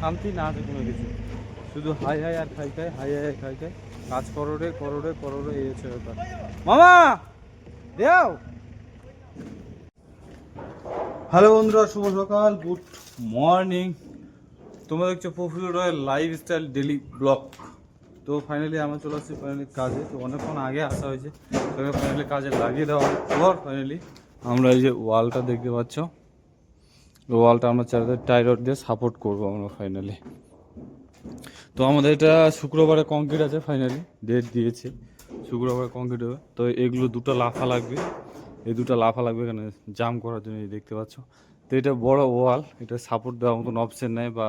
শান্তি না আছে কোনো কিছু, শুধু হাই হাই আর খাই খাই, হাই হাই খাই খাই, কাজ করোড়ে করোড়ে করোড়ে, এই হচ্ছে ব্যাপার। মামা দেও। হ্যালো বন্ধুরা, শুভ সকাল, গুড মর্নিং। তোমরা দেখছো প্রফুল্ল রয়ের লাইফস্টাইল ডেলি ব্লগ। তো ফাইনালি আমরা চলে আসছি ফাইনালি কাজে। তো অনেকক্ষণ আগে আসা হয়েছে, তবে ফাইনালি কাজে লাগিয়ে দেওয়ার পর ফাইনালি আমরা এই যে ওয়ালটা দেখতে পাচ্ছ, ওয়ালটা আমরা চারিদিকে টাই রড দিয়ে সাপোর্ট করবো আমরা ফাইনালি। তো আমাদের এটা শুক্রবারে কংক্রিট আছে, ফাইনালি ডেট দিয়েছে, শুক্রবারে কংক্রিট হবে। তো এগুলো দুটো লাফা লাগবে, এই দুটো লাফা লাগবে এখানে জাম করার জন্য, এই দেখতে পাচ্ছ। তো এটা বড় ওয়াল, এটা সাপোর্ট দেওয়ার মতন অপশন নাই বা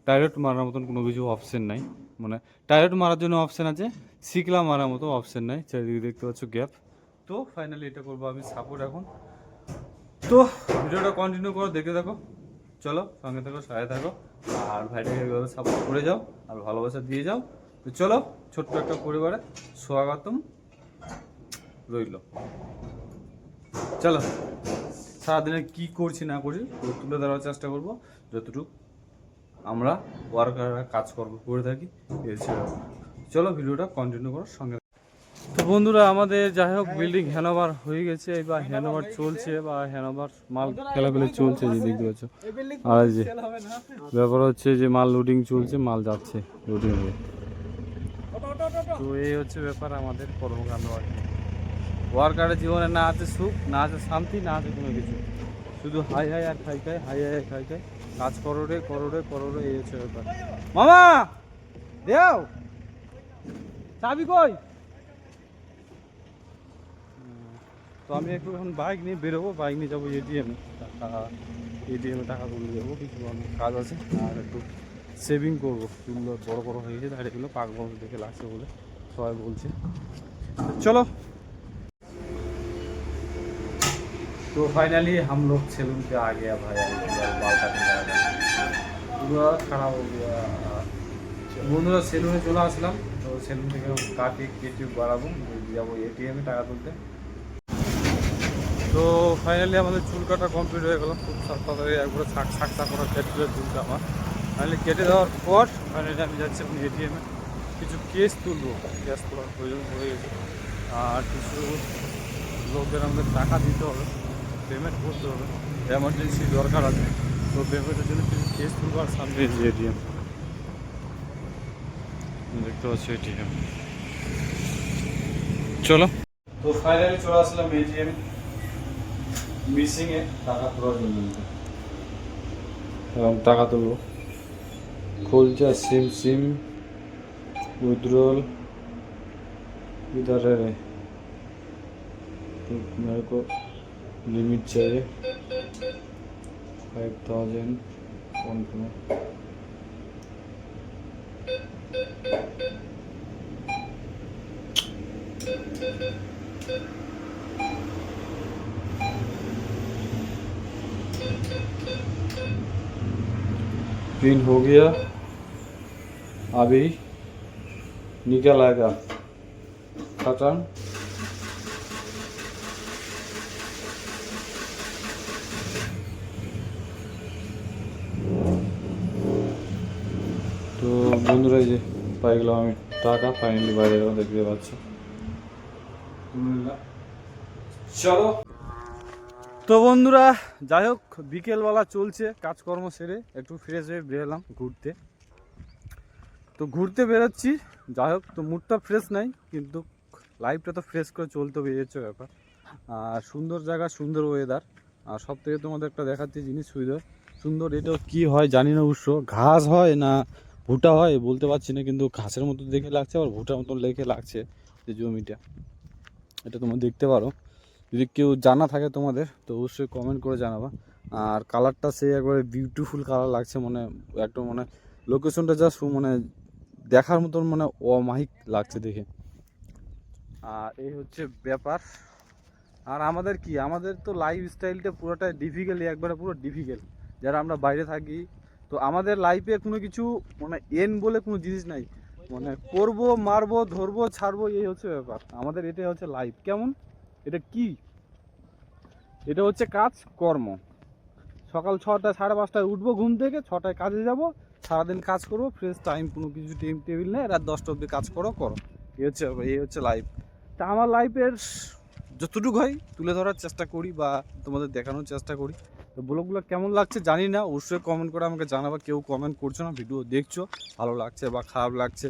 টাইরয়েড মারার মতন কোনো কিছু অপশন নাই। মানে টাইরয়েড মারার জন্য অপশন আছে, সিকলা মারার মতো অপশন নাই। চারিদিকে দেখতে পাচ্ছ গ্যাপ। তো ফাইনালি এটা করবো আমি সাপোর্ট এখন। তো ভিডিওটা কন্টিনিউ করো, দেখে দেখো, চলো সঙ্গে থাকো, সাথে থাকো, আর ভাইটাকে এইভাবে সাপোর্ট করে যাও আর ভালোবাসা দিয়ে যাও। তো চলো, ছোট্ট একটা পরিবারে স্বাগতম রইল। চলো, সারাদিনে কি করছি না করছি তুলে ধরার চেষ্টা করবো, যতটুকু আমরা ওয়ার্কাররা কাজকর্ম করে থাকি। চলো ভিডিওটা কন্টিনিউ করো সঙ্গে। তো বন্ধুরা, আমাদের যাই হোক বিল্ডিং হ্যান্ডওভার হয়ে গেছে বা হ্যান্ডওভার চলছে বা হ্যান্ডওভার মাল ফেলাফেলি চলছে, যে দেখতে পাচ্ছ। আর যে ব্যাপার হচ্ছে যে মাল লোডিং চলছে, মাল যাচ্ছে লোডিং হয়ে। তো এই হচ্ছে ব্যাপার আমাদের কর্মকাণ্ড আর কি। ওয়ার্কারের জীবনে না আছে সুখ, না আছে শান্তি, না আছে কোনো কিছু, শুধু হাই হাই আর খাই খাই, হাই হাই আর খাই খাই, কাজ করোড়ে করোড়ে করোড়ে, এই হচ্ছে ব্যাপার। মামা দেও চাবি কই? তো আমি একটু এখন বাইক নিয়ে বেরোবো, বাইক নিয়ে যাবো এটিএমে, এটিএমে টাকা তুলে যাবো, কিছু কাজ আছে। আর একটু সেভিং করবো, চুলগুলো বড়ো বড়ো হয়ে গেছে, দাঁড়িয়েগুলো পাকবো দেখে লাগছে বলে সবাই বলছে। চলো। तो फाइनली हम लोग सैलून पे आ गया भाई, बाल काटने का पूरा खराब हो गया। বন্ধুরা সেলুনে চলে আসলাম, তো সেলুন থেকে কাটে কেটে বাড়াবো, যাবো এটিএমে টাকা তুলতে। তো ফাইনালি আমাদের চুল কাটা কমপ্লিট হয়ে গেল, খুব তাড়াতাড়ি একবারে ছাকছা করা কেটে চুলটা আমার ফাইনালি কেটে দেওয়ার পর ফাইনালি আমি যাচ্ছি এখন এটিএমে, কিছু কেস তুলবো, কেস তোলার প্রয়োজন হয়ে গেছে। আর কিছু লোকদের আমাদের টাকা দিতে হবে, পেমেন্ট করতে হবে, এমার্জেন্সি দরকার আছে। তো পেমেন্টের জন্য কিছু কেস তুলবো। আর সামনে যে এটিএম দেখতে পাচ্ছি, এটিএম। চলো, তো ফাইনালি চলে আসলাম এটিএম মিসিংয়ে টাকা তোলার জন্য, এবং টাকা তুলবো। খুলছে सिम सिम विड्रॉल इधर है, तो मेरे को लिमिट चाहिए 5000 अकाउंट में। पिन हो गया, अभी निकल आएगा खत्म। তো বন্ধুরা, এই যে পাই গেলাম আমি টাকা, ফাইনালি বাইরে গেলাম, দেখতে পাচ্ছি। চলো, তো বন্ধুরা যাই হোক বিকেলবেলা চলছে, কাজকর্ম সেরে একটু ফ্রেশ হয়ে বেরোলাম ঘুরতে। তো ঘুরতে বেরোচ্ছি, যাই হোক তো মুডটা ফ্রেশ নাই, কিন্তু লাইফটা তো ফ্রেশ করে চলতে বেরোচ্ছে ব্যাপার। আর সুন্দর জায়গা, সুন্দর ওয়েদার। আর সব থেকে তোমাদের একটা দেখাচ্ছি জিনিস সুন্দর, এটাও কি হয় জানি না, উৎস ঘাস হয় না ভুট্টা হয় বলতে পারছি না, কিন্তু ঘাসের মতো দেখে লাগছে, আবার ভুট্টার মতো লেখে লাগছে যে জমিটা। এটা তোমরা দেখতে পারো, যদি কেউ জানা থাকে তোমাদের তো অবশ্যই কমেন্ট করে জানাবা। আর কালারটা সেই একবারে বিউটিফুল কালার লাগছে, মানে একদম মানে লোকেশনটা জাস্ট মানে দেখার মতন, মানে অমায়িক লাগছে দেখে। আর এই হচ্ছে ব্যাপার। আর আমাদের কি, আমাদের তো লাইফ স্টাইলটা পুরোটাই ডিফিকাল্ট, একবারে পুরো ডিফিকাল্ট। যারা আমরা বাইরে থাকি, তো আমাদের লাইফে কোনো কিছু মানে এন বলে কোনো জিনিস নাই, মানে করবো মারবো ধরবো ছাড়বো, এই হচ্ছে ব্যাপার আমাদের। এটাই হচ্ছে লাইফ। কেমন এটা কি, এটা হচ্ছে কাজ কর্ম। সকাল 6টা 5:30টায় উঠবো ঘুম থেকে, 6টায় কাজে যাব, সারাদিন কাজ করবো, ফ্রেশ টাইম, কোনো কিছু টাইম টেবিল নেই, রাত 10টা অবধি কাজ করো। এই হচ্ছে লাইফ। তা আমার লাইফের যতটুকু হয় তুলে ধরার চেষ্টা করি বা তোমাদের দেখানোর চেষ্টা করি। তো ব্লগগুলো কেমন লাগছে জানি না, অবশ্যই কমেন্ট করে আমাকে জানাবা। কেউ কমেন্ট করছো না, ভিডিও দেখছো, ভালো লাগছে বা খারাপ লাগছে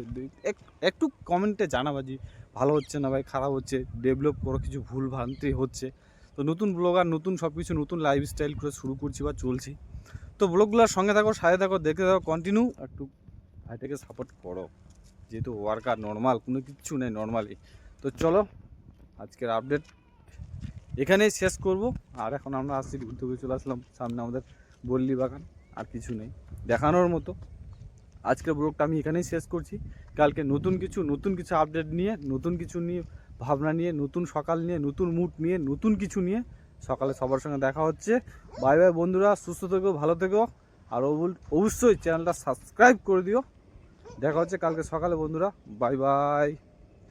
একটু কমেন্টে জানাবা যে ভালো হচ্ছে না ভাই, খারাপ হচ্ছে, ডেভেলপ করো, কিছু ভুল ভ্রান্তি হচ্ছে। তো নতুন ব্লগার, নতুন সব কিছু, নতুন লাইফস্টাইল করে শুরু করছি বা চলছি। তো ব্লগগুলোর সঙ্গে থাকো, সাথে থাকো, দেখতে থাকো, কন্টিনিউ। একটু ভাইটাকে সাপোর্ট করো, যেহেতু ওয়ার্কার, নর্মাল কোনো কিচ্ছু নেই, নর্মালি। তো চলো আজকের আপডেট এখানেই শেষ করব। আর এখন আমরা আসছি, ঘুরতে ঘুরে চলে আসলাম, সামনে আমাদের বল্লী বাগান, আর কিছু নেই দেখানোর মতো। আজকের ব্লগটা আমি এখানেই শেষ করছি। কালকে নতুন কিছু আপডেট নিয়ে, নতুন কিছু নিয়ে ভাবনা নিয়ে, নতুন সকাল নিয়ে, নতুন মুড নিয়ে, নতুন কিছু নিয়ে সকালে সবার সঙ্গে দেখা হচ্ছে। বাই বাই বন্ধুরা, সুস্থ থেকো, ভালো থেকো, আর অবশ্যই চ্যানেলটা সাবস্ক্রাইব করে দিও। দেখা হচ্ছে কালকে সকালে বন্ধুরা, বাই বাই।